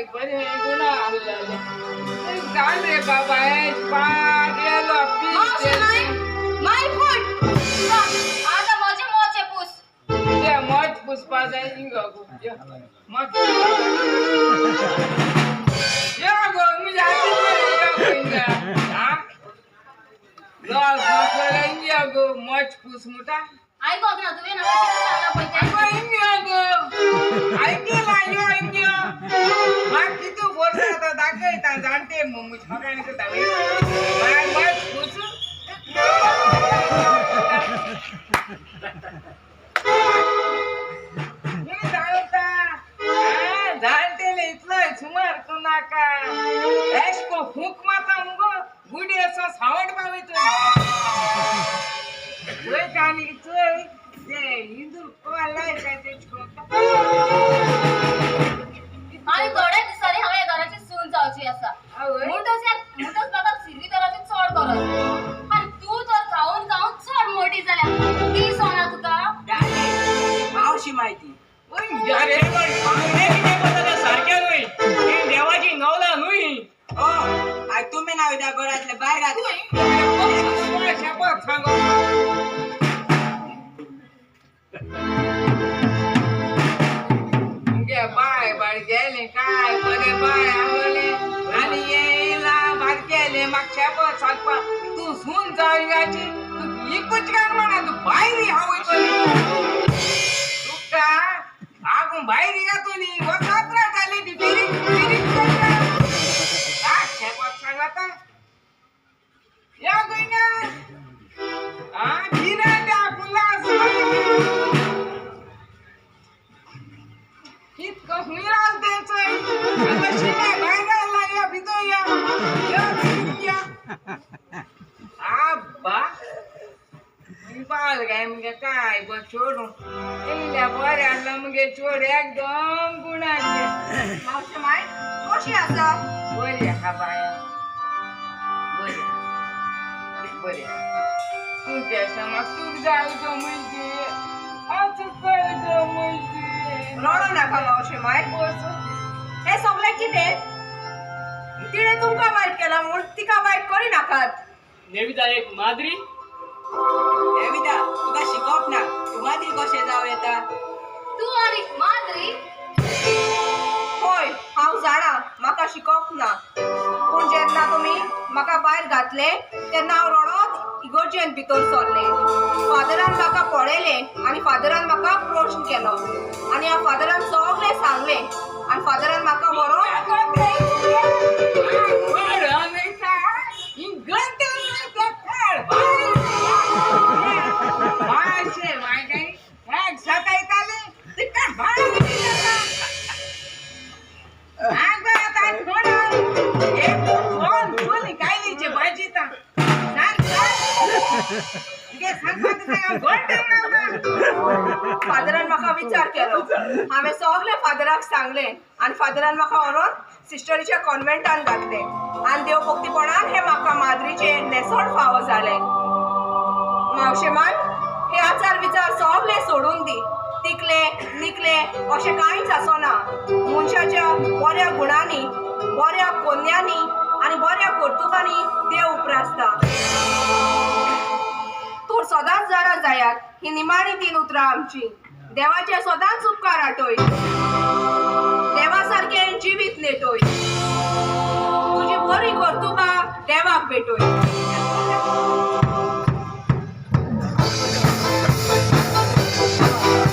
काय बरे गुन्हा जाण रे बाबा गेलो माय फूट आता माझे मोचे पुस ते मत पुष्पा जाई गो मत या गो मी जाते हां गो गो मत पुस मुटा आई गो ना तुम्ही ना सांगा बोलते ऐकला यो इंडिया मग किती बोलता दाखवता जाणते मम्मी छाकाने तर दावे मत पुस सुमार तू नाका ऐसको फूक माता मुगो गुडी असं सावड पावे तू कानी तू जे हिंदू कोलाय काय ते आणि थोडे दिसांनी हांवें घराची सून जावची आसा मुठच बाबा सिरवी तराची चड करत आणि तू तर खाऊन खाऊन चड मोठी जाल्या ती सोना तुका मावशी माहिती अरे सारख्या नुई देवाची नवला नुई आय तुम्ही नाव त्या घरातल्या बाहेर बाय बाय गेले काय बरे बाय आवले आणि येला भात केले मागच्या सालपा तू सून जायची तू इकूच काय म्हणा तू बाहेर हवं तुका आगून बाहेर या तुनी वसात्रा झाली ती सांगता या गईना धीरे द्या पुन्हा इतकं मिळाल द्यायचंय शिवाय बाहेर या भितर या आबा बाल काय मग काय बघ सोडून बरे आणलं मग चोड एकदम गुणाचे मावशी माय कशी आसा बरी हा बाया बरी तू त्याच्या मग तू जाऊ गो मुलगी असं कर गो मुलगी रडू नाका मावशी माय हे सगळे कितें तिणे तुमकां वायट केला म्हूण तिका वायट करी नाकात नेविता एक माद्री देविता तुका शिकवप ना तू मादी कशें जाव येता तू आनी माद्री होय हांव जाणा म्हाका शिकवप ना पूण जेन्ना तुमी म्हाका भायर घातले तेन्ना हांव रडत इगर्जेन भितर सरले फादरान म्हाका पळयलें आनी फादरान म्हाका प्रश्न केलो आनी हांव फादरान सगळें सांगलें आनी फादरान म्हाका व्हरोन फादरान म्हाका विचार केलो हांवें सगळें फादराक सांगलें आनी फादरान म्हाका व्हरोन सिस्टरीच्या कॉन्व्हेंटान घातलें आनी देव भक्तीपणान हे म्हाका माद्रीचे नेसोड फावो जालें मावशे माय हे आचार विचार सगळे सोडून दी टिकले निकले अशें कांयच आसना मनशाच्या बऱ्या गुणांनी बऱ्या कोन्यांनी आनी बऱ्या कर्तुबांनी देव उप्रासता तूं सदांच जाणा जायात ही निमाणी 3 उतरां आमची देवाचे सदांच उपकार आठय देवा सारकें जिवीत नेटोय तुजी बरी कर्तुबां देवाक भेटोय